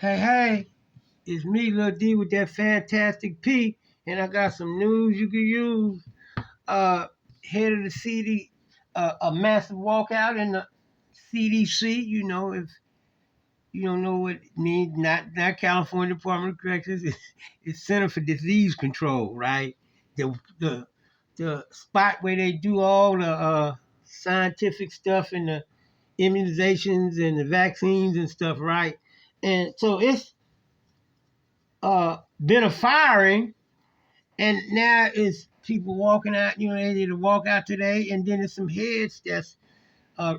Hey, it's me, Lil D, with that fantastic P, and I got some news you can use. Uh, Head of the CD, a massive walkout in the CDC. If you don't know what it means, not California Department of Corrections, it's Center for Disease Control, right? The the the spot where they do all the scientific stuff and the immunizations and the vaccines and stuff, right? And so it's been a firing, and now it's people walking out. They did a walkout today, and then there's some heads that's uh,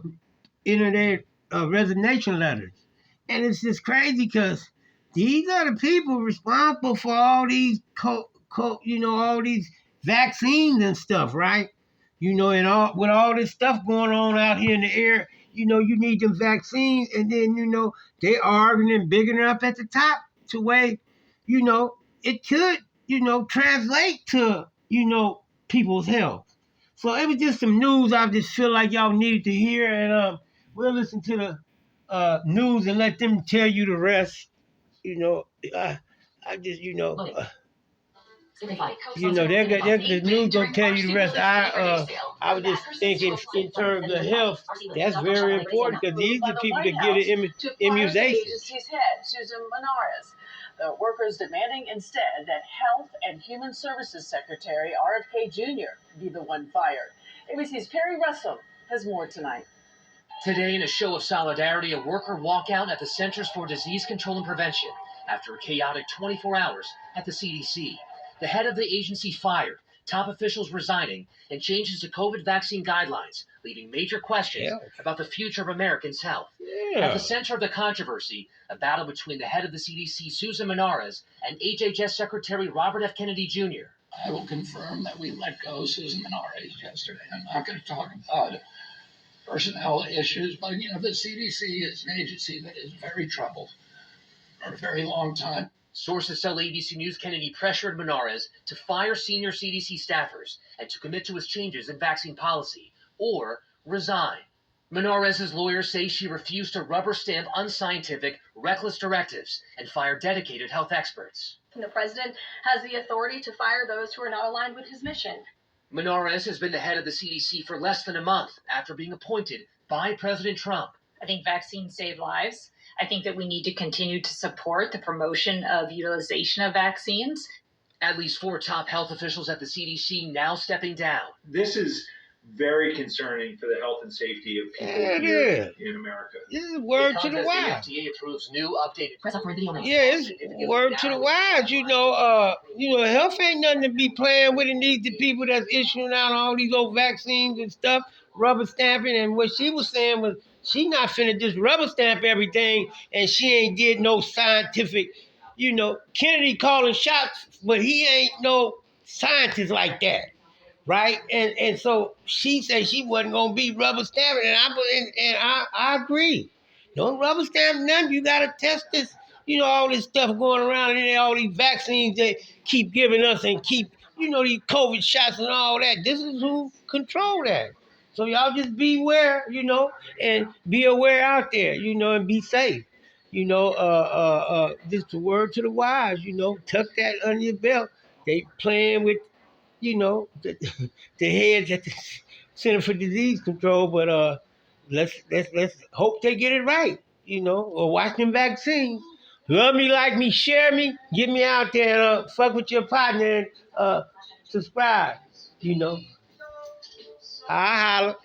entered their resignation letters, and it's just crazy because these are the people responsible for all these all these vaccines and stuff, right? And all with all this stuff going on out here in the air, you need them vaccines, and then they arguing and bigging up at the top to where it could translate to people's health. So it was just some news I just feel like y'all needed to hear, and we'll listen to the news and let them tell you the rest. You know, I, I just the news gonna tell you the rest. I was just thinking in terms of health, that's very important because these are the people that get an immunization. Agency's head, Susan Menares. The workers demanding instead that Health and Human Services Secretary RFK Jr. be the one fired. ABC's Perry Russell has more tonight. Today, in a show of solidarity, a worker walkout at the Centers for Disease Control and Prevention after a chaotic 24 hours at the CDC. The head of the agency fired, top officials resigning, and changes to COVID vaccine guidelines, leaving major questions about the future of Americans' health. At the center of the controversy, a battle between the head of the CDC, Susan Menares, and HHS Secretary Robert F. Kennedy Jr. I will confirm that we let go Susan Menares yesterday. I'm not going to talk about personnel issues, but the CDC is an agency that is very troubled for a very long time. Sources tell ABC News Kennedy pressured Menares to fire senior CDC staffers and to commit to his changes in vaccine policy or resign. Menares' lawyers say she refused to rubber stamp unscientific, reckless directives and fire dedicated health experts. The president has the authority to fire those who are not aligned with his mission. Menares has been the head of the CDC for less than a month after being appointed by President Trump. I think vaccines save lives. I think that we need to continue to support the promotion of utilization of vaccines. At least 4 top health officials at the CDC now stepping down. This is very concerning for the health and safety of people here in America. This is word to the wise. The FDA approves new updated press up video. It's word to the wise. Health ain't nothing to be playing with. It needs the people that's issuing out all these old vaccines and stuff, rubber stamping. And what she was saying was she not finna just rubber stamp everything, and she ain't did no scientific. Kennedy calling shots, but he ain't no scientist like that. Right, and so she said she wasn't gonna be rubber stamping, and I agree. Don't rubber stamp nothing. You gotta test this. All this stuff going around, and all these vaccines they keep giving us, and keep these COVID shots and all that. This is who control that. So y'all just beware, and be aware out there, and be safe. Just a word to the wise. Tuck that under your belt. They playing with the heads at the Center for Disease Control, but let's hope they get it right, or watch them vaccines. Love me, like me, share me, get me out there and fuck with your partner and subscribe, I holler.